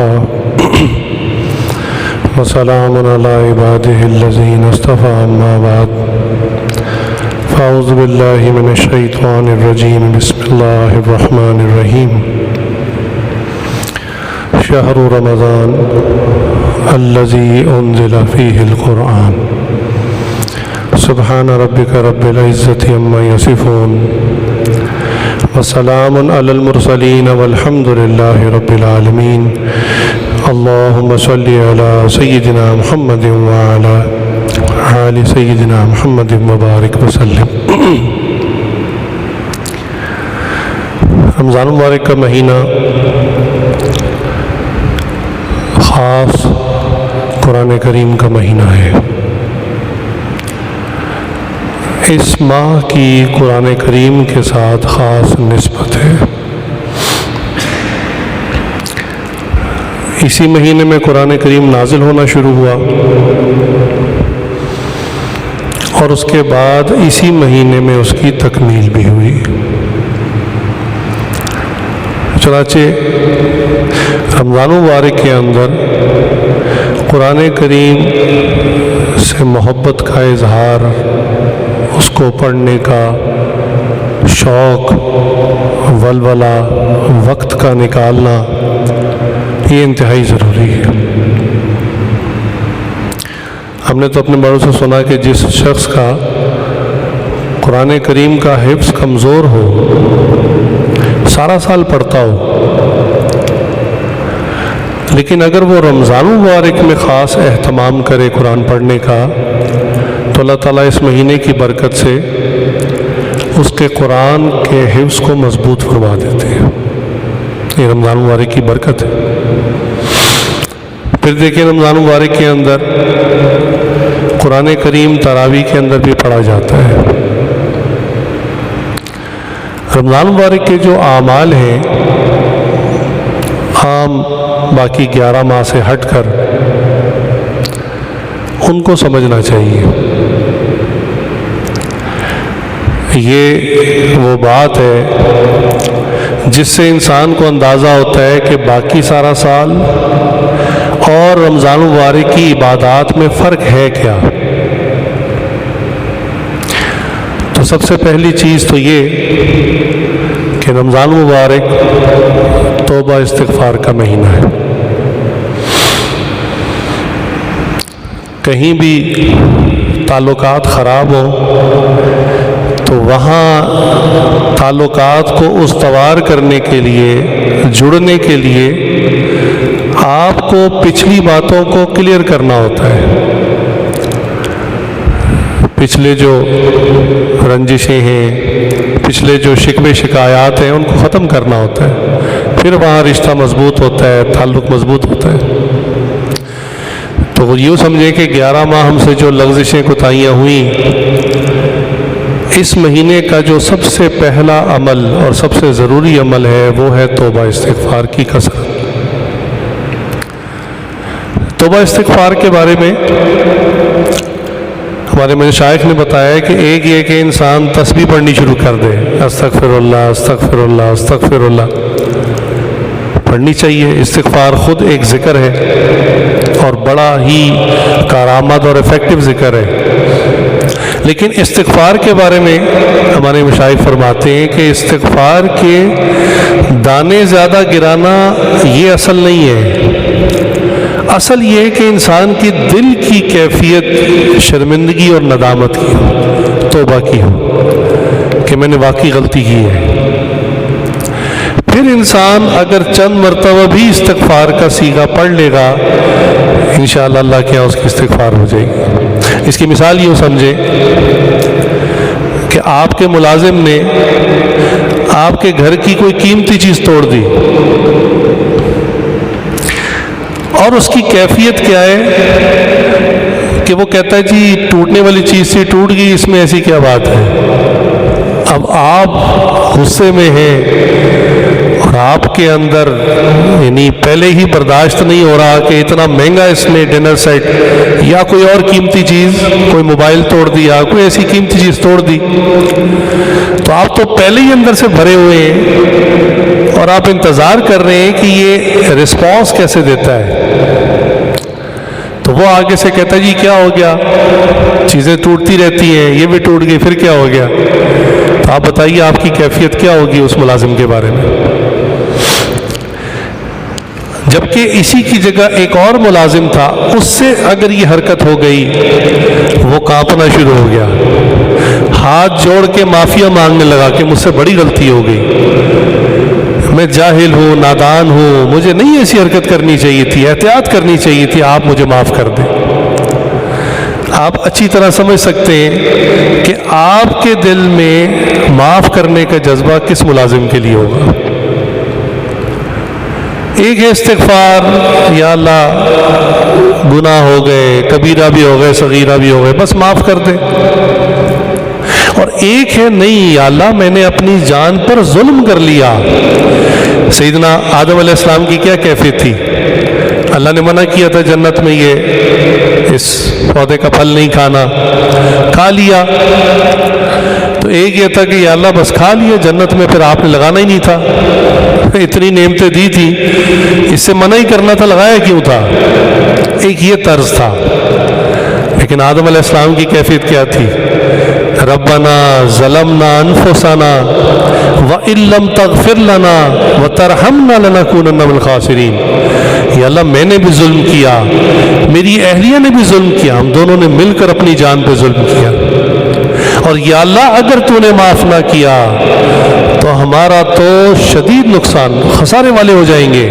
وكفى وسلام على عباده الذين اصطفى أما بعد فأعوذ بالله من الشيطان الرجيم بسم الله الرحمن الرحيم شهر رمضان الذي أنزل فيه القرآن سبحان ربك رب العزة عما يصفون وسلام على المرسلين والحمد لله رب العالمين اللهم صل على سيدنا محمد وعلى آل سيدنا محمد وبارك وسلم۔ رمضان المبارک کا مہینہ خاص قرآن کریم کا مہینہ ہے۔ اس ماہ کی قرآن کریم کے ساتھ خاص نسبت ہے۔ اسی مہینے میں قرآن کریم نازل ہونا شروع ہوا اور اس کے بعد اسی مہینے میں اس کی تکمیل بھی ہوئی۔ چنانچہ رمضان مبارک کے اندر قرآن کریم سے محبت کا اظہار، اس کو پڑھنے کا شوق، ولولہ، وقت کا نکالنا، یہ انتہائی ضروری ہے۔ ہم نے تو اپنے بڑوں سے سنا کہ جس شخص کا قرآن کریم کا حفظ کمزور ہو، سارا سال پڑھتا ہو، لیکن اگر وہ رمضان مبارک میں خاص اہتمام کرے قرآن پڑھنے کا، تو اللہ تعالیٰ اس مہینے کی برکت سے اس کے قرآن کے حفظ کو مضبوط فرما دیتے ہیں۔ یہ رمضان مبارک کی برکت ہے۔ پھر دیکھیں رمضان مبارک کے اندر قرآن کریم تراویح کے اندر بھی پڑھا جاتا ہے۔ رمضان مبارک کے جو اعمال ہیں عام باقی 11 ماہ سے ہٹ کر ان کو سمجھنا چاہیے۔ یہ وہ بات ہے جس سے انسان کو اندازہ ہوتا ہے کہ باقی سارا سال اور رمضان مبارک کی عبادات میں فرق ہے کیا۔ تو سب سے پہلی چیز تو یہ کہ رمضان مبارک توبہ استغفار کا مہینہ ہے۔ کہیں بھی تعلقات خراب ہوں تو وہاں تعلقات کو استوار کرنے کے لیے، جڑنے کے لیے آپ کو پچھلی باتوں کو کلیئر کرنا ہوتا ہے۔ پچھلے جو رنجشیں ہیں، پچھلے جو شکوے شکایات ہیں، ان کو ختم کرنا ہوتا ہے، پھر وہاں رشتہ مضبوط ہوتا ہے، تعلق مضبوط ہوتا ہے۔ تو یوں سمجھیں کہ 11 ماہ ہم سے جو لغزشیں کوتاہیاں ہوئیں، اس مہینے کا جو سب سے پہلا عمل اور سب سے ضروری عمل ہے وہ ہے توبہ استغفار کی کثرت۔ توبہ استغفار کے بارے میں ہمارے مشائخ نے بتایا کہ ایک یہ کہ انسان تسبیح پڑھنی شروع کر دے، استغفر اللہ استغفر اللہ استغفر اللہ پڑھنی چاہیے۔ استغفار خود ایک ذکر ہے اور بڑا ہی کارآمد اور افیکٹو ذکر ہے، لیکن استغفار کے بارے میں ہمارے مشائخ فرماتے ہیں کہ استغفار کے دانے زیادہ گرانا یہ اصل نہیں ہے۔ اصل یہ ہے کہ انسان کی دل کی کیفیت شرمندگی اور ندامت کی ہو، توبہ کی ہو کہ میں نے واقعی غلطی کی ہے۔ پھر انسان اگر چند مرتبہ بھی استغفار کا صیغہ پڑھ لے گا، انشاءاللہ اللہ کے یہاں اس کی استغفار ہو جائے گی۔ اس کی مثال یوں سمجھیں کہ آپ کے ملازم نے آپ کے گھر کی کوئی قیمتی چیز توڑ دی، اور اس کی کیفیت کیا ہے کہ وہ کہتا ہے جی ٹوٹنے والی چیز سے ٹوٹ گئی، اس میں ایسی کیا بات ہے۔ اب آپ غصے میں ہیں اور آپ کے اندر یعنی پہلے ہی برداشت نہیں ہو رہا کہ اتنا مہنگا اس نے ڈنر سیٹ یا کوئی اور قیمتی چیز، کوئی موبائل توڑ دیا، کوئی ایسی قیمتی چیز توڑ دی، تو آپ تو پہلے ہی اندر سے بھرے ہوئے ہیں اور آپ انتظار کر رہے ہیں کہ یہ رسپانس کیسے دیتا ہے. تو وہ آگے سے کہتا ہے جی کیا ہو گیا, چیزیں ٹوٹتی رہتی ہیں, یہ بھی ٹوٹ گئی, پھر کیا ہو گیا؟ تو آپ بتائیے آپ کی کیفیت کیا ہوگی اس ملازم کے بارے میں. جبکہ اسی کی جگہ ایک اور ملازم تھا, اس سے اگر یہ حرکت ہو گئی, وہ کانپنا شروع ہو گیا, ہاتھ جوڑ کے معافیا مانگنے لگا کہ مجھ سے بڑی غلطی ہو گئی, میں جاہل ہوں, نادان ہوں, مجھے نہیں ایسی حرکت کرنی چاہیے تھی, احتیاط کرنی چاہیے تھی, آپ مجھے معاف کر دیں. آپ اچھی طرح سمجھ سکتے ہیں کہ آپ کے دل میں معاف کرنے کا جذبہ کس ملازم کے لیے ہوگا. ایک ہے استغفار, یا اللہ گناہ ہو گئے, کبیرہ بھی ہو گئے, صغیرہ بھی ہو گئے, بس معاف کر دے. اور ایک ہے نہیں, یا اللہ میں نے اپنی جان پر ظلم کر لیا. سیدنا آدم علیہ السلام کی کیا کیفیت تھی؟ اللہ نے منع کیا تھا جنت میں یہ اس پودے کا پھل نہیں کھانا, کھا لیا. تو ایک یہ تھا کہ یا اللہ بس کھا لیا, جنت میں پھر آپ نے لگانا ہی نہیں تھا, اتنی نعمتیں دی تھی, اس سے منع ہی کرنا تھا, لگایا کیوں تھا؟ ایک یہ طرز تھا. لیکن آدم علیہ السلام کی کیفیت کیا تھی؟ ربنا ظلمنا انفسنا وان لم تغفر لنا وترحمنا لنکونن من الخاسرین. یا اللہ میں نے بھی ظلم کیا, میری اہلیہ نے بھی ظلم کیا, ہم دونوں نے مل کر اپنی جان پہ ظلم کیا, اور یا اللہ اگر تو نے معاف نہ کیا تو ہمارا تو شدید نقصان, خسارے والے ہو جائیں گے,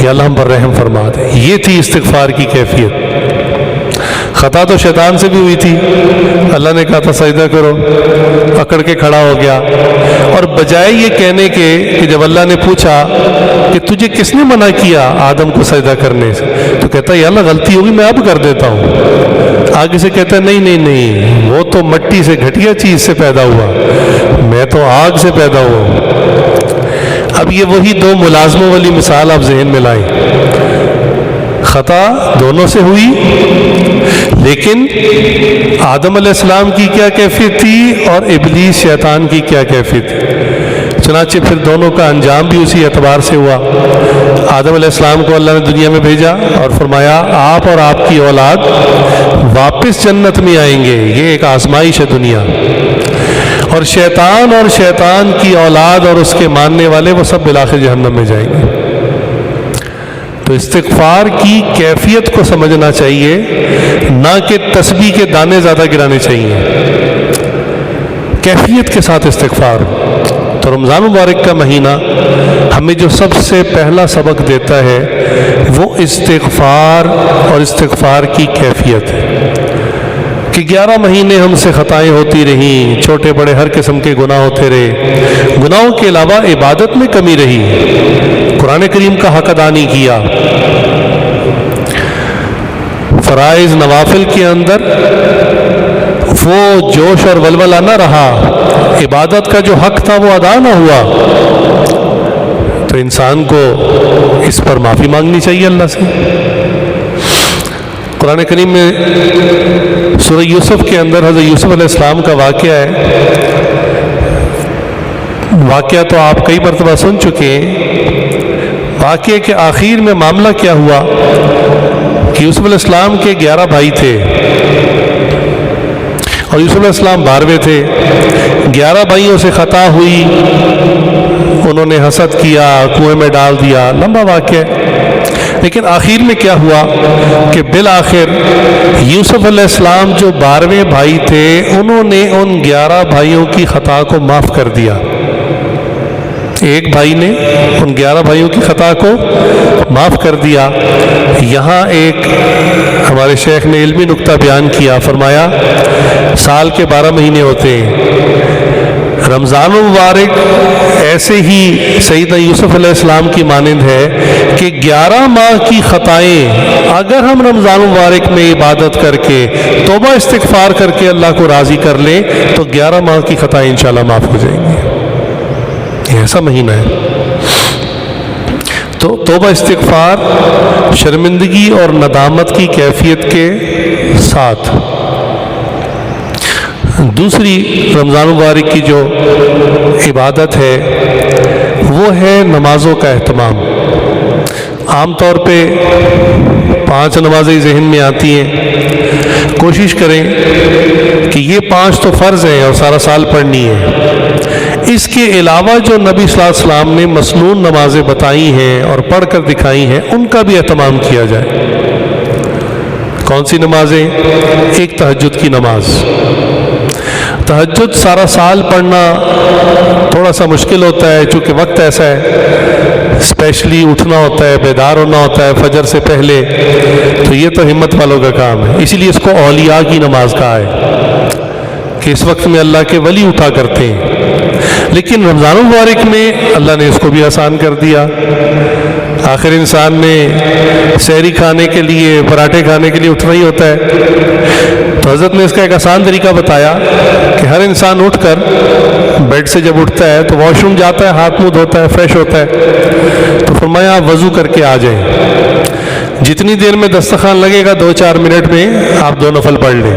یا اللہ ہم پر رحم فرما دے. یہ تھی استغفار کی کیفیت. خطا تو شیطان سے بھی ہوئی تھی, اللہ نے کہا تھا سجدہ کرو, اکڑ کے کھڑا ہو گیا, اور بجائے یہ کہنے کے کہ جب اللہ نے پوچھا کہ تجھے کس نے منع کیا آدم کو سجدہ کرنے سے, تو کہتا ہے یا اللہ غلطی ہوگی میں اب کر دیتا ہوں. آگے سے کہتا ہے نہیں نہیں نہیں, وہ تو مٹی سے گھٹیا چیز سے پیدا ہوا, میں تو آگ سے پیدا ہوا. اب یہ وہی دو ملازموں والی مثال آپ ذہن میں لائیں. خطا دونوں سے ہوئی, لیکن آدم علیہ السلام کی کیا کیفیت تھی اور ابلیس شیطان کی کیا کیفیت تھی. چنانچہ پھر دونوں کا انجام بھی اسی اعتبار سے ہوا. آدم علیہ السلام کو اللہ نے دنیا میں بھیجا اور فرمایا آپ اور آپ کی اولاد واپس جنت میں آئیں گے, یہ ایک آزمائش ہے دنیا. اور شیطان کی اولاد اور اس کے ماننے والے وہ سب بالآخر جہنم میں جائیں گے. تو استغفار کی کیفیت کو سمجھنا چاہیے, نہ کہ تسبیح کے دانے زیادہ گرانے چاہیے. کیفیت کے ساتھ استغفار. تو رمضان مبارک کا مہینہ ہمیں جو سب سے پہلا سبق دیتا ہے وہ استغفار اور استغفار کی کیفیت ہے. کہ 11 مہینے ہم سے خطائیں ہوتی رہیں, چھوٹے بڑے ہر قسم کے گناہ ہوتے رہے, گناہوں کے علاوہ عبادت میں کمی رہی, قرآن کریم کا حق ادا نہیں کیا, فرائض نوافل کے اندر وہ جوش اور ولولہ نہ رہا, عبادت کا جو حق تھا وہ ادا نہ ہوا. تو انسان کو اس پر معافی مانگنی چاہیے اللہ سے. قرآن کریم میں سورہ یوسف کے اندر حضرت یوسف علیہ السلام کا واقعہ ہے. واقعہ تو آپ کئی مرتبہ سن چکے ہیں. واقعے کے آخر میں معاملہ کیا ہوا کہ یوسف علیہ السلام کے 11 بھائی تھے اور یوسف علیہ السلام 12ویں تھے. 11 بھائیوں سے خطا ہوئی, انہوں نے حسد کیا, کنویں میں ڈال دیا, لمبا واقعہ. لیکن آخر میں کیا ہوا کہ بالآخر یوسف علیہ السلام جو 12ویں بھائی تھے انہوں نے ان 11 بھائیوں کی خطا کو معاف کر دیا. ایک بھائی نے ان 11 بھائیوں کی خطا کو معاف کر دیا. یہاں ایک ہمارے شیخ نے علمی نکتہ بیان کیا, فرمایا سال کے 12 مہینے ہوتے ہیں, رمضان المبارک ایسے ہی سیدنا یوسف علیہ السلام کی مانند ہے کہ 11 ماہ کی خطائیں اگر ہم رمضان المبارک میں عبادت کر کے توبہ استغفار کر کے اللہ کو راضی کر لیں تو 11 ماہ کی خطائیں انشاءاللہ معاف ہو جائیں گی. یہ ایسا مہینہ ہے. تو توبہ استغفار شرمندگی اور ندامت کی کیفیت کے ساتھ. دوسری رمضان مبارک کی جو عبادت ہے وہ ہے نمازوں کا اہتمام. عام طور پہ 5 نمازیں ذہن میں آتی ہیں. کوشش کریں کہ یہ 5 تو فرض ہیں اور سارا سال پڑھنی ہے. اس کے علاوہ جو نبی صلی اللہ علیہ وسلم نے مسنون نمازیں بتائی ہیں اور پڑھ کر دکھائی ہیں ان کا بھی اہتمام کیا جائے. کون سی نمازیں؟ ایک تہجد کی نماز. تہجد سارا سال پڑھنا تھوڑا سا مشکل ہوتا ہے چونکہ وقت ایسا ہے، اسپیشلی اٹھنا ہوتا ہے، بیدار ہونا ہوتا ہے فجر سے پہلے، تو یہ تو ہمت والوں کا کام ہے. اسی لیے اس کو اولیاء کی نماز کہا ہے کہ اس وقت میں اللہ کے ولی اٹھا کرتے ہیں. لیکن رمضان المبارک میں اللہ نے اس کو بھی آسان کر دیا. آخر انسان نے سحری کھانے کے لیے، پراٹھے کھانے کے لیے اٹھنا ہی ہوتا ہے، تو حضرت نے اس کا ایک آسان طریقہ بتایا کہ ہر انسان اٹھ کر بیڈ سے جب اٹھتا ہے تو واش روم جاتا ہے، ہاتھ منہ دھوتا ہے، فریش ہوتا ہے، تو فرمایا آپ وضو کر کے آ جائیں. جتنی دیر میں دسترخوان لگے گا 2-4 منٹ میں آپ 2 نفل پڑھ لیں.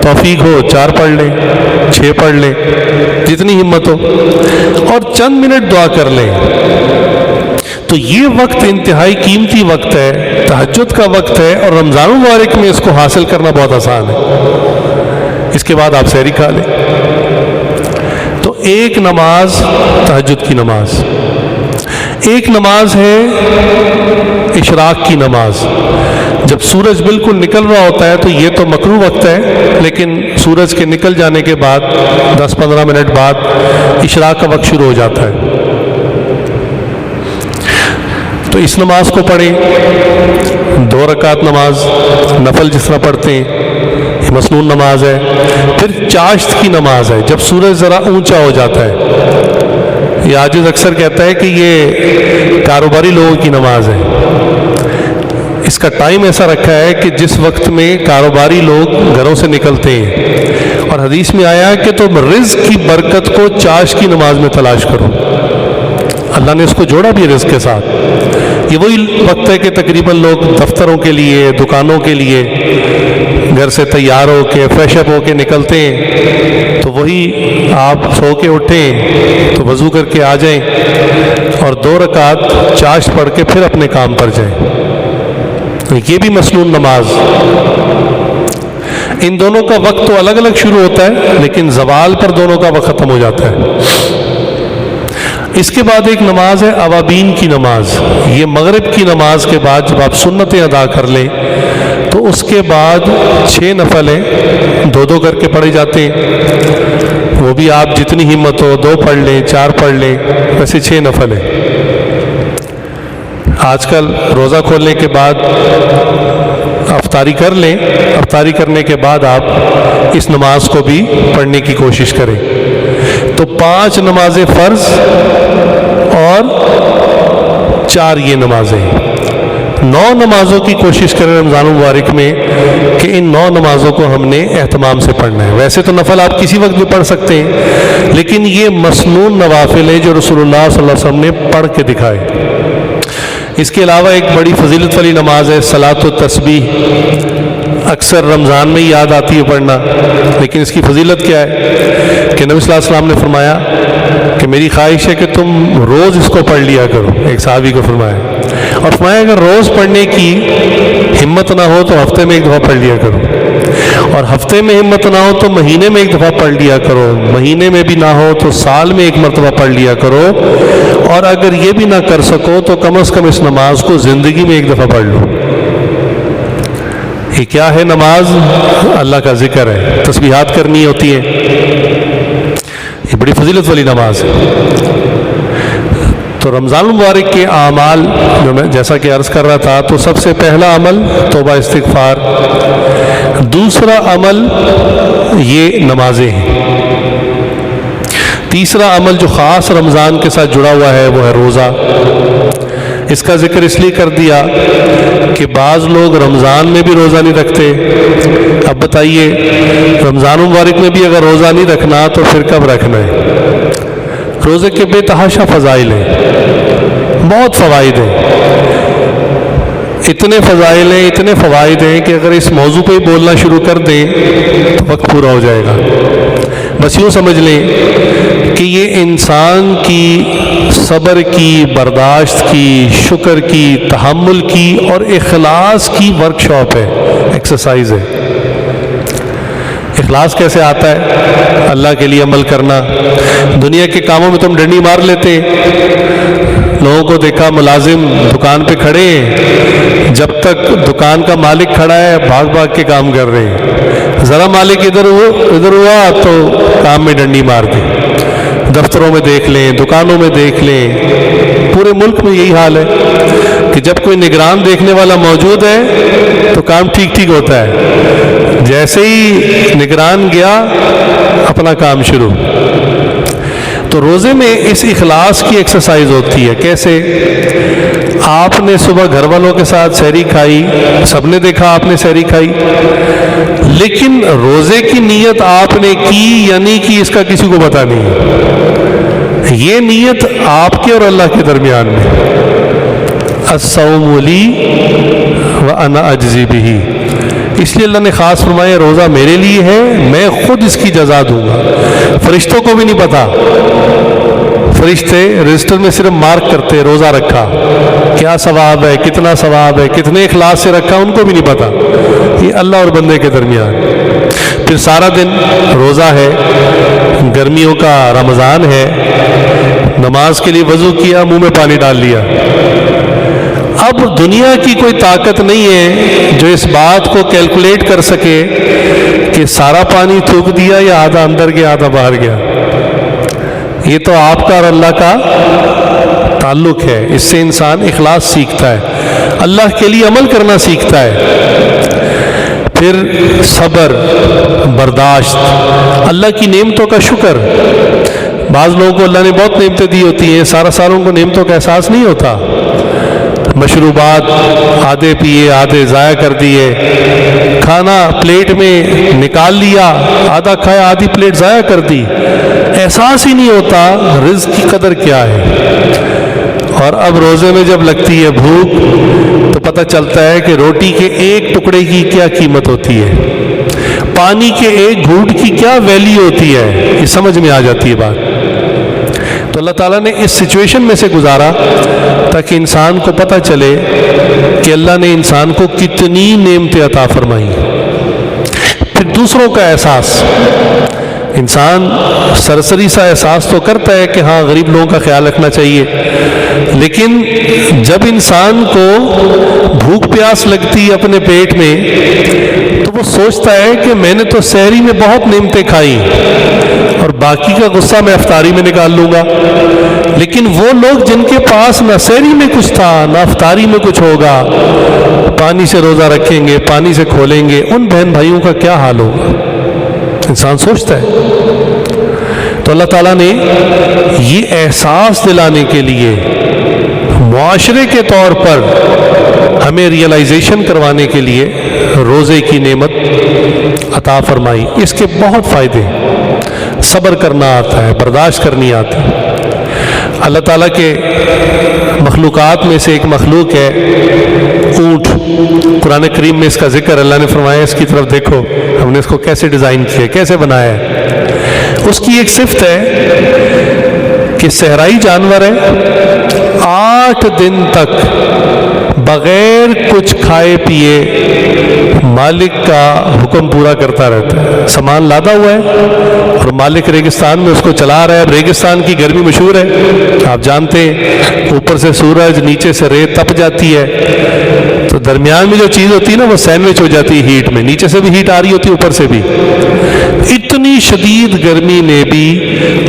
توفیق ہو 4 پڑھ لیں، 6 پڑھ لیں، جتنی ہمت ہو، اور چند منٹ دعا کر لیں. تو یہ وقت انتہائی قیمتی وقت ہے، تہجد کا وقت ہے، اور رمضان المبارک میں اس کو حاصل کرنا بہت آسان ہے. اس کے بعد آپ سحری کھا لیں. تو ایک نماز تہجد کی نماز. ایک نماز ہے اشراق کی نماز. جب سورج بالکل نکل رہا ہوتا ہے تو یہ تو مکروہ وقت ہے، لیکن سورج کے نکل جانے کے بعد 10-15 منٹ بعد اشراق کا وقت شروع ہو جاتا ہے. تو اس نماز کو پڑھیں. 2 رکعت نماز نفل جس طرح پڑھتے ہیں، یہ مسنون نماز ہے. پھر چاشت کی نماز ہے، جب سورج ذرا اونچا ہو جاتا ہے. یہ عاجز اکثر کہتا ہے کہ یہ کاروباری لوگوں کی نماز ہے. اس کا ٹائم ایسا رکھا ہے کہ جس وقت میں کاروباری لوگ گھروں سے نکلتے ہیں، اور حدیث میں آیا ہے کہ تم رزق کی برکت کو چاشت کی نماز میں تلاش کرو. اللہ نے اس کو جوڑا بھی رزق کے ساتھ. یہ وہی وقت ہے کہ تقریباً لوگ دفتروں کے لیے، دکانوں کے لیے گھر سے تیار ہو کے فریش اپ ہو کے نکلتے ہیں. تو وہی آپ سو کے اٹھیں تو وضو کر کے آ جائیں اور 2 رکعت چاشت پڑھ کے پھر اپنے کام پر جائیں. یہ بھی مسنون نماز. ان دونوں کا وقت تو الگ الگ شروع ہوتا ہے، لیکن زوال پر دونوں کا وقت ختم ہو جاتا ہے. اس کے بعد ایک نماز ہے اوابین کی نماز. یہ مغرب کی نماز کے بعد جب آپ سنتیں ادا کر لیں تو اس کے بعد 6 نفل ہیں، 2 کر کے پڑھے جاتے ہیں. وہ بھی آپ جتنی ہمت ہو 2 پڑھ لیں، 4 پڑھ لیں، ویسے 6 نفل ہیں. آج کل روزہ کھولنے کے بعد افطاری کر لیں. افطاری کرنے کے بعد آپ اس نماز کو بھی پڑھنے کی کوشش کریں. تو 5 نمازیں فرض اور 4 یہ نمازیں. 9 نمازوں کی کوشش کریں رمضان المبارک میں کہ ان 9 نمازوں کو ہم نے اہتمام سے پڑھنا ہے. ویسے تو نفل آپ کسی وقت بھی پڑھ سکتے ہیں، لیکن یہ مسنون نوافل ہیں جو رسول اللہ صلی اللہ علیہ وسلم نے پڑھ کے دکھائے. اس کے علاوہ ایک بڑی فضیلت والی نماز ہے صلاۃ التسبیح. اکثر رمضان میں یاد آتی ہے پڑھنا، لیکن اس کی فضیلت کیا ہے کہ نبی صلی اللہ علیہ وسلم نے فرمایا کہ میری خواہش ہے کہ تم روز اس کو پڑھ لیا کرو. ایک صحابی کو فرمایا، اور فرمایا اگر روز پڑھنے کی ہمت نہ ہو تو ہفتے میں 1 دفعہ پڑھ لیا کرو، اور ہفتے میں ہمت نہ ہو تو مہینے میں 1 دفعہ پڑھ لیا کرو، مہینے میں بھی نہ ہو تو سال میں 1 مرتبہ پڑھ لیا کرو، اور اگر یہ بھی نہ کر سکو تو کم از کم اس نماز کو زندگی میں 1 دفعہ پڑھ لو. یہ کیا ہے نماز؟ اللہ کا ذکر ہے، تسبیحات کرنی ہوتی ہے. یہ بڑی فضیلت والی نماز ہے. تو رمضان المبارک کے اعمال جو میں جیسا کہ عرض کر رہا تھا، تو سب سے پہلا عمل توبہ استغفار. دوسرا عمل یہ نمازیں ہیں. تیسرا عمل جو خاص رمضان کے ساتھ جڑا ہوا ہے وہ ہے روزہ. اس کا ذکر اس لیے کر دیا کہ بعض لوگ رمضان میں بھی روزہ نہیں رکھتے. اب بتائیے رمضان مبارک میں بھی اگر روزہ نہیں رکھنا تو پھر کب رکھنا ہے؟ روزے کے بے تحاشا فضائل ہیں، بہت فوائد ہیں. اتنے فضائل ہیں، اتنے فوائد ہیں کہ اگر اس موضوع پہ ہی بولنا شروع کر دیں تو وقت پورا ہو جائے گا. بس یوں سمجھ لیں کہ یہ انسان کی صبر کی، برداشت کی، شکر کی، تحمل کی اور اخلاص کی ورکشاپ ہے، ایکسرسائز ہے۔ اخلاص کیسے آتا ہے؟ اللہ کے لیے عمل کرنا۔ دنیا کے کاموں میں تم ڈنڈی مار لیتے، لوگوں کو دیکھا ملازم دکان پہ کھڑے ہیں، جب تک دکان کا مالک کھڑا ہے بھاگ بھاگ کے کام کر رہے ہیں، ذرا مالک ادھر ہوا تو کام میں ڈنڈی مار دی۔ دفتروں میں دیکھ لیں، دکانوں میں دیکھ لیں، پورے ملک میں یہی حال ہے کہ جب کوئی نگران دیکھنے والا موجود ہے تو کام ٹھیک ٹھیک ہوتا ہے، جیسے ہی نگران گیا اپنا کام شروع۔ تو روزے میں اس اخلاص کی ایکسرسائز ہوتی ہے۔ کیسے؟ آپ نے صبح گھر والوں کے ساتھ سحری کھائی، سب نے دیکھا آپ نے سحری کھائی، لیکن روزے کی نیت آپ نے کی یا نہیں کی اس کا کسی کو پتہ نہیں۔ یہ نیت آپ کے اور اللہ کے درمیان میں، الصوم لی وانا اجزی بہ، اس لیے اللہ نے خاص فرمایا روزہ میرے لیے ہے، میں خود اس کی جزا دوں گا۔ فرشتوں کو بھی نہیں پتا، فرشتے رجسٹر میں صرف مارک کرتے روزہ رکھا، کیا ثواب ہے، کتنا ثواب ہے، کتنے اخلاص سے رکھا، ان کو بھی نہیں پتا۔ یہ اللہ اور بندے کے درمیان۔ پھر سارا دن روزہ ہے، گرمیوں کا رمضان ہے، نماز کے لیے وضو کیا، منہ میں پانی ڈال لیا۔ اب دنیا کی کوئی طاقت نہیں ہے جو اس بات کو کیلکولیٹ کر سکے کہ سارا پانی تھوک دیا یا آدھا اندر گیا آدھا باہر گیا۔ یہ تو آپ کا اور اللہ کا تعلق ہے۔ اس سے انسان اخلاص سیکھتا ہے، اللہ کے لیے عمل کرنا سیکھتا ہے۔ پھر صبر، برداشت، اللہ کی نعمتوں کا شکر۔ بعض لوگوں کو اللہ نے بہت نعمتیں دی ہوتی ہیں، سارا سالوں کو نعمتوں کا احساس نہیں ہوتا۔ مشروبات آدھے پیے، آدھے ضائع کر دیے، کھانا پلیٹ میں نکال لیا، آدھا کھایا، آدھی پلیٹ ضائع کر دی، احساس ہی نہیں ہوتا رزق کی قدر کیا ہے۔ اور اب روزے میں جب لگتی ہے بھوک تو پتہ چلتا ہے کہ روٹی کے ایک ٹکڑے کی کیا قیمت ہوتی ہے، پانی کے ایک گھونٹ کی کیا ویلیو ہوتی ہے، یہ سمجھ میں آ جاتی ہے بات۔ تو اللہ تعالیٰ نے اس سچویشن میں سے گزارا تاکہ انسان کو پتہ چلے کہ اللہ نے انسان کو کتنی نعمتیں عطا فرمائی۔ پھر دوسروں کا احساس، انسان سرسری سا احساس تو کرتا ہے کہ ہاں غریب لوگوں کا خیال رکھنا چاہیے، لیکن جب انسان کو بھوک پیاس لگتی ہے اپنے پیٹ میں تو وہ سوچتا ہے کہ میں نے تو سحری میں بہت نعمتیں کھائی اور باقی کا غصہ میں افطاری میں نکال لوں گا، لیکن وہ لوگ جن کے پاس نہ سحری میں کچھ تھا نہ افطاری میں کچھ ہوگا، پانی سے روزہ رکھیں گے، پانی سے کھولیں گے، ان بہن بھائیوں کا کیا حال ہوگا؟ انسان سوچتا ہے۔ تو اللہ تعالیٰ نے یہ احساس دلانے کے لیے معاشرے کے طور پر ہمیں ریئلائزیشن کروانے کے لیے روزے کی نعمت عطا فرمائی۔ اس کے بہت فائدے ہیں، صبر کرنا آتا ہے، برداشت کرنی آتی ہے۔ اللہ تعالیٰ کے مخلوقات میں سے ایک مخلوق ہے اونٹ۔ قرآن کریم میں اس کا ذکر اللہ نے فرمایا، اس کی طرف دیکھو ہم نے اس کو کیسے ڈیزائن کیا، کیسے بنایا ہے۔ اس کی ایک صفت ہے کہ صحرائی جانور ہے، 8 دن تک بغیر کچھ کھائے پیے مالک کا حکم پورا کرتا رہتا ہے۔ سامان لادا ہوا ہے اور مالک ریگستان میں اس کو چلا رہا ہے۔ اب ریگستان کی گرمی مشہور ہے، آپ جانتے ہیں، اوپر سے سورج نیچے سے ریت تپ جاتی ہے، تو درمیان میں جو چیز ہوتی ہے نا وہ سینڈوچ ہو جاتی ہے ہیٹ میں، نیچے سے بھی ہیٹ آ رہی ہوتی ہے اوپر سے بھی۔ اتنی شدید گرمی میں بھی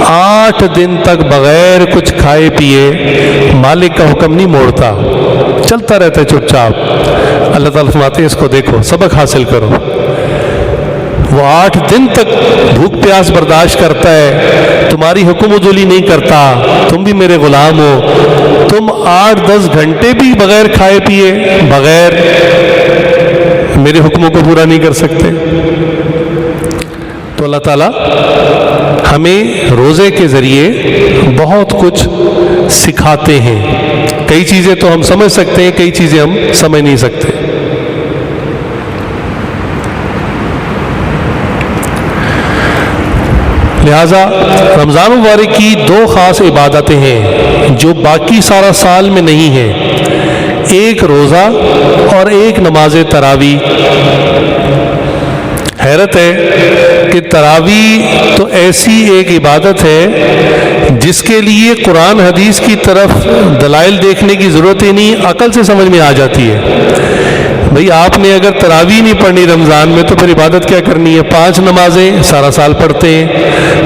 8 دن تک بغیر کچھ کھائے پیے مالک کا حکم نہیں موڑتا، چلتا رہتا ہے چپ چاپ۔ اللہ تعالیٰ فرماتے ہیں اس کو دیکھو، سبق حاصل کرو۔ وہ 8 دن تک بھوک پیاس برداشت کرتا ہے، تمہاری حکم عدولی نہیں کرتا، تم بھی میرے غلام ہو، تم 8-10 گھنٹے بھی بغیر کھائے پیے بغیر میرے حکموں کو پورا نہیں کر سکتے۔ تو اللہ تعالیٰ ہمیں روزے کے ذریعے بہت کچھ سکھاتے ہیں۔ کئی چیزیں تو ہم سمجھ سکتے ہیں، کئی چیزیں ہم سمجھ نہیں سکتے۔ لہٰذا رمضان مبارک کی دو خاص عبادتیں ہیں جو باقی سارا سال میں نہیں ہیں، ایک روزہ اور ایک نماز تراویح۔ حیرت ہے کہ تراویح تو ایسی ایک عبادت ہے جس کے لیے قرآن حدیث کی طرف دلائل دیکھنے کی ضرورت ہی نہیں، عقل سے سمجھ میں آ جاتی ہے۔ بھئی آپ نے اگر تراویح نہیں پڑھنی رمضان میں تو پھر عبادت کیا کرنی ہے؟ 5 نمازیں سارا سال پڑھتے ہیں،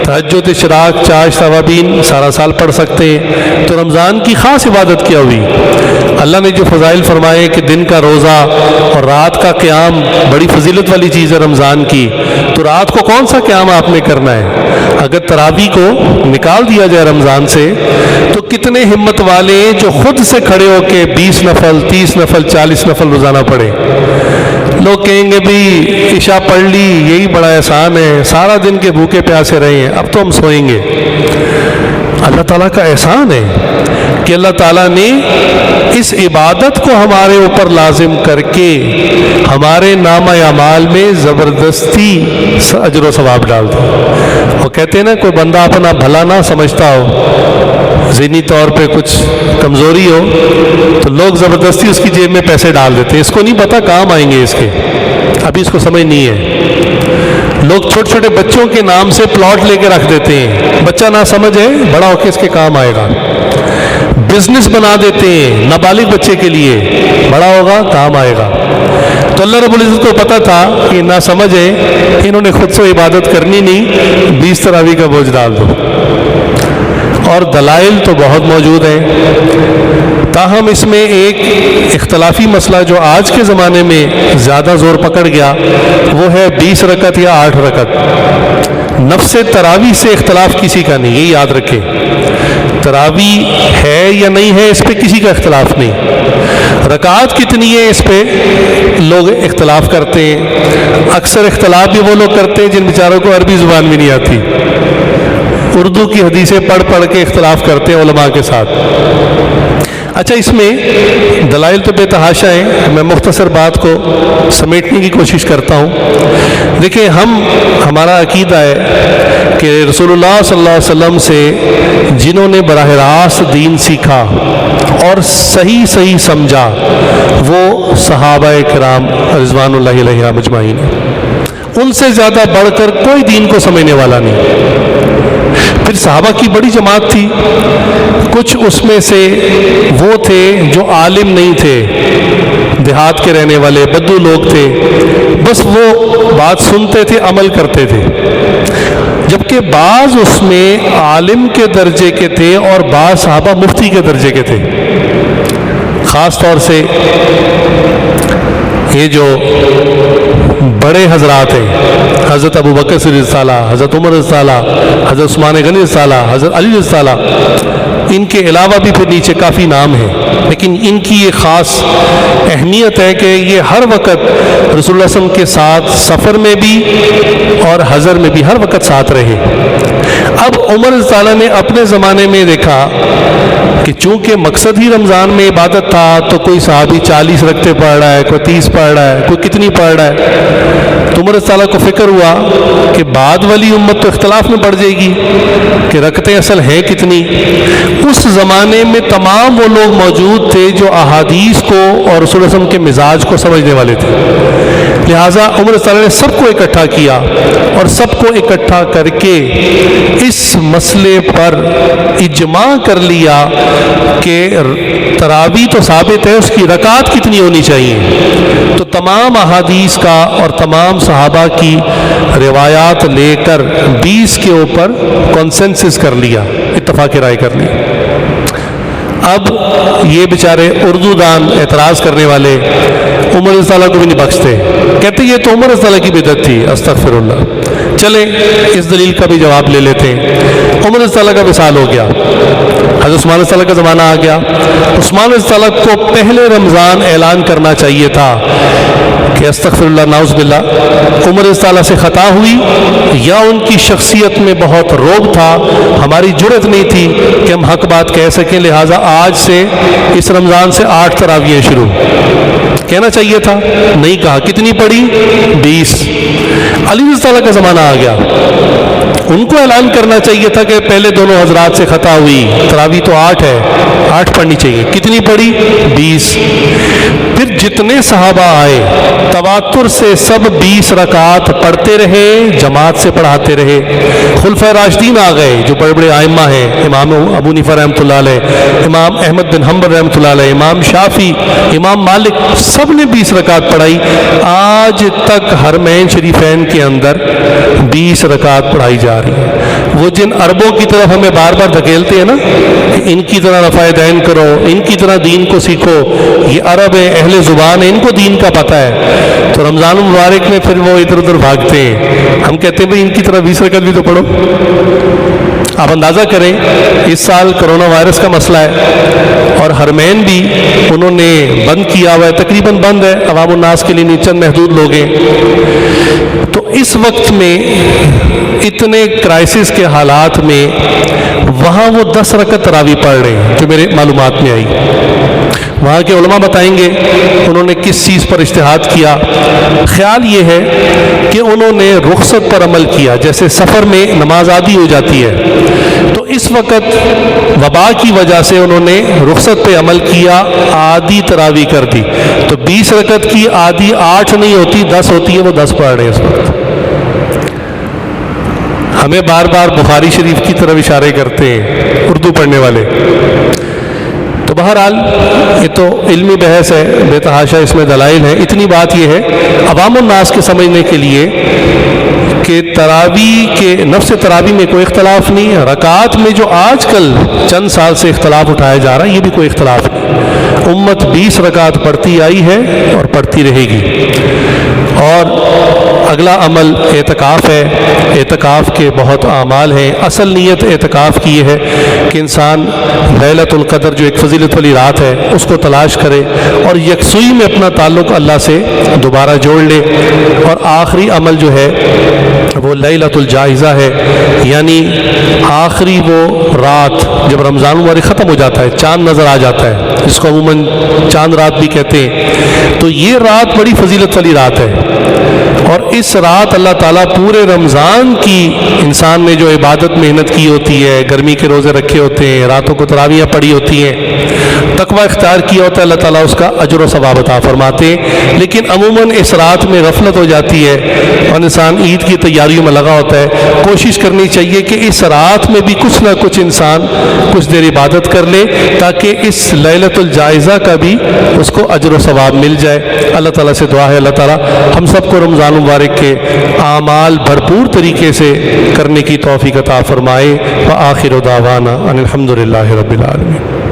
تہجد، اشراق، چاشت، توابین سارا سال پڑھ سکتے ہیں، تو رمضان کی خاص عبادت کیا ہوئی؟ اللہ نے جو فضائل فرمائے کہ دن کا روزہ اور رات کا قیام بڑی فضیلت والی چیز ہے رمضان کی، تو رات کو کون سا قیام آپ نے کرنا ہے؟ اگر تراویح کو نکال دیا جائے رمضان سے تو کتنے ہمت والے جو خود سے کھڑے ہو کے 20 نفل، 30 نفل، 40 نفل روزانہ پڑھے۔ لوگ کہیں گے بھی عشاء پڑھ لی یہی بڑا احسان ہے، سارا دن کے بھوکے پیاسے رہے ہیں، اب تو ہم سوئیں گے۔ اللہ تعالیٰ کا احسان ہے کہ اللہ تعالیٰ نے اس عبادت کو ہمارے اوپر لازم کر کے ہمارے نامہ اعمال میں زبردستی اجر و ثواب ڈال دیا۔ وہ کہتے ہیں نا کوئی بندہ اپنا بھلا نہ سمجھتا ہو، ذہنی طور پہ کچھ کمزوری ہو تو لوگ زبردستی اس کی جیب میں پیسے ڈال دیتے ہیں، اس کو نہیں پتا کام آئیں گے اس کے، ابھی اس کو سمجھ نہیں ہے۔ لوگ چھوٹے چھوٹے بچوں کے نام سے پلاٹ لے کے رکھ دیتے ہیں، بچہ نہ سمجھ ہے، بڑا ہو کے اس کے کام آئے گا۔ بزنس بنا دیتے ہیں نابالغ بچے کے لیے، بڑا ہوگا کام آئے گا۔ تو اللہ رب العزت کو پتا تھا کہ نہ سمجھ ہے، انہوں نے خود سے عبادت کرنی نہیں، 20 تراویح کا بوجھ ڈال دو۔ اور دلائل تو بہت موجود ہیں، تاہم اس میں ایک اختلافی مسئلہ جو آج کے زمانے میں زیادہ زور پکڑ گیا وہ ہے 20 رکعت یا 8 رکعت۔ نفس تراویح سے اختلاف کسی کا نہیں، یہ یاد رکھیں، تراویح ہے یا نہیں ہے اس پہ کسی کا اختلاف نہیں، رکعات کتنی ہے اس پہ لوگ اختلاف کرتے ہیں۔ اکثر اختلاف بھی وہ لوگ کرتے ہیں جن بیچاروں کو عربی زبان بھی نہیں آتی، اردو کی حدیثیں پڑھ پڑھ کے اختلاف کرتے ہیں علماء کے ساتھ۔ اچھا، اس میں دلائل تو بے تحاشا ہیں، میں مختصر بات کو سمیٹنے کی کوشش کرتا ہوں۔ دیکھیں، ہمارا عقیدہ ہے کہ رسول اللہ صلی اللہ علیہ وسلم سے جنہوں نے براہ راست دین سیکھا اور صحیح سمجھا وہ صحابہ کرام رضوان اللہ علیہم اجمعین، ان سے زیادہ بڑھ کر کوئی دین کو سمجھنے والا نہیں۔ پھر صحابہ کی بڑی جماعت تھی، کچھ اس میں سے وہ تھے جو عالم نہیں تھے، دیہات کے رہنے والے بدو لوگ تھے، بس وہ بات سنتے تھے، عمل کرتے تھے۔ جبکہ بعض اس میں عالم کے درجے کے تھے اور بعض صحابہ مفتی کے درجے کے تھے۔ خاص طور سے یہ جو بڑے حضرات ہیں، حضرت ابو بکر رضی اللہ عنہ، حضرت عمر رضی اللہ عنہ، حضرت عثمان غنی رضی اللہ عنہ، حضرت علی رضی اللہ عنہ، ان کے علاوہ بھی پھر نیچے کافی نام ہیں، لیکن ان کی یہ خاص اہمیت ہے کہ یہ ہر وقت رسول اللہ صلی اللہ علیہ وسلم کے ساتھ سفر میں بھی اور حضر میں بھی ہر وقت ساتھ رہے۔ اب عمر رضی اللہ عنہ نے اپنے زمانے میں دیکھا کہ چونکہ مقصد ہی رمضان میں عبادت تھا تو کوئی صحابی 40 رکعتیں پڑھ رہا ہے، کوئی 30 پڑھ رہا ہے، کوئی کتنی پڑھ رہا ہے، تو عمر رضی اللہ عنہ کو فکر ہوا کہ بعد والی امت تو اختلاف میں پڑ جائے گی کہ رکعتیں اصل ہیں کتنی۔ اس زمانے میں تمام وہ لوگ موجود تھے جو احادیث کو اور رسول اللہ صلی اللہ علیہ وسلم کے مزاج کو سمجھنے والے تھے، لہٰذا عمر رضی اللہ عنہ نے سب کو اکٹھا کیا اور سب کو اکٹھا کر کے اس مسئلے پر اجماع کر لیا کہ تراویح تو ثابت ہے، اس کی رکعات کتنی ہونی چاہیے۔ تو تمام احادیث کا اور تمام صحابہ کی روایات لے کر 20 کے اوپر کنسنسس کر لیا، اتفاق رائے کر لی۔ اب یہ بیچارے اردو دان اعتراض کرنے والے عمر رضی اللہ کو بھی نہیں بخشتے، کہتے یہ تو عمر رضی اللہ کی بدعت تھی، استغفر اللہ۔ چلیں اس دلیل کا بھی جواب لے لیتے ہیں۔ عمر رضی اللہ کا وصال ہو گیا، حضرت عثمان رضی اللہ کا زمانہ آ گیا۔ عثمان رضی اللہ کو پہلے رمضان اعلان کرنا چاہیے تھا کہ استغفر اللہ، نعوذ باللہ، عمر رضی اللہ سے خطا ہوئی یا ان کی شخصیت میں بہت روب تھا، ہماری جرأت نہیں تھی کہ ہم حق بات کہہ سکیں، لہٰذا آج سے اس رمضان سے 8 تراویح شروع کہنا چاہیے تھا، نہیں کہا۔ کتنی پڑی؟ 20۔ علی رضی اللہ کا زمانہ آ گیا، ان کو اعلان کرنا چاہیے تھا کہ پہلے دونوں حضرات سے خطا ہوئی، تراویح تو 8 ہے، 8 پڑھنی چاہیے. کتنی پڑھی؟ 20. پھر جتنے صحابہ آئے تواتر سے سب 20 رکعات پڑھتے رہے، جماعت سے پڑھاتے رہے. خلفائے راشدین آ گئے جو بڑے بڑے ائمہ ہیں، امام ابو حنیفہ رحمۃ اللہ علیہ، امام احمد بن حنبل رحمۃ اللہ علیہ، امام شافعی، امام مالک، سب نے 20 رکعت پڑھائی. آج تک حرمین شریفین کے اندر 20 رکعت پڑھائی جا رہی ہے. وہ جن عربوں کی طرف ہمیں بار بار دھکیلتے ہیں نا کہ ان کی طرح رفع دین کرو، ان کی طرح دین کو سیکھو، یہ عرب ہے، اہل زبان ہے، ان کو دین کا پتہ ہے، تو رمضان المبارک میں پھر وہ ادھر ادھر بھاگتے ہیں. ہم کہتے ہیں بھائی ان کی طرح 20 رکعت بھی تو پڑھو. آپ اندازہ کریں اس سال کرونا وائرس کا مسئلہ ہے اور حرمین بھی انہوں نے بند کیا ہوا ہے، تقریباً بند ہے، عوام الناس کے لیے چند محدود لوگ ہیں. تو اس وقت میں اتنے کرائسس کے حالات میں وہاں وہ 10 رکعت تراویح پڑھ رہے ہیں جو میرے معلومات میں آئی. وہاں کے علماء بتائیں گے انہوں نے کس چیز پر اجتہاد کیا. خیال یہ ہے کہ انہوں نے رخصت پر عمل کیا، جیسے سفر میں نماز آدھی ہو جاتی ہے تو اس وقت وبا کی وجہ سے انہوں نے رخصت پہ عمل کیا، آدھی تراویح کر دی. تو 20 رکعت کی آدھی 8 نہیں ہوتی 10 ہوتی ہے، وہ 10 پڑھ رہے ہیں اس وقت. ہمیں بار بار بخاری شریف کی طرف اشارے کرتے ہیں اردو پڑھنے والے. تو بہرحال یہ تو علمی بحث ہے، بے تحاشا اس میں دلائل ہیں. اتنی بات یہ ہے عوام الناس کے سمجھنے کے لیے کہ تراویح کے نفس تراویح میں کوئی اختلاف نہیں ہے. رکعات میں جو آج کل چند سال سے اختلاف اٹھایا جا رہا ہے یہ بھی کوئی اختلاف نہیں. امت 20 رکعات پڑھتی آئی ہے اور پڑھتی رہے گی. اور اگلا عمل اعتکاف ہے. اعتکاف کے بہت اعمال ہیں. اصل نیت اعتکاف کی یہ ہے کہ انسان لیلۃ القدر جو ایک فضیلت والی رات ہے اس کو تلاش کرے اور یکسوئی میں اپنا تعلق اللہ سے دوبارہ جوڑ لے. اور آخری عمل جو ہے وہ لیلۃ الجائزہ ہے، یعنی آخری وہ رات جب رمضان المبارک ختم ہو جاتا ہے، چاند نظر آ جاتا ہے جس کو عموماً چاند رات بھی کہتے ہیں. تو یہ رات بڑی فضیلت والی رات ہے اور اس رات اللہ تعالیٰ پورے رمضان کی انسان نے جو عبادت محنت کی ہوتی ہے، گرمی کے روزے رکھے ہوتے ہیں، راتوں کو تراویحیں پڑھی ہوتی ہیں، تقوی اختیار کیا ہوتا ہے، اللہ تعالیٰ اس کا اجر و ثواب عطا فرماتے ہیں. لیکن عموماً اس رات میں غفلت ہو جاتی ہے اور انسان عید کی تیاریوں میں لگا ہوتا ہے. کوشش کرنی چاہیے کہ اس رات میں بھی کچھ نہ کچھ انسان کچھ دیر عبادت کر لے تاکہ اس لیلۃ الجائزہ کا بھی اس کو اجر و ثواب مل جائے. اللہ تعالیٰ سے دعا ہے اللہ تعالیٰ ہم سب کو رمضان مبارک کے اعمال بھرپور طریقے سے کرنے کی توفیق عطا فرمائے. وآخر دعوانا ان الحمد للہ رب العالمین.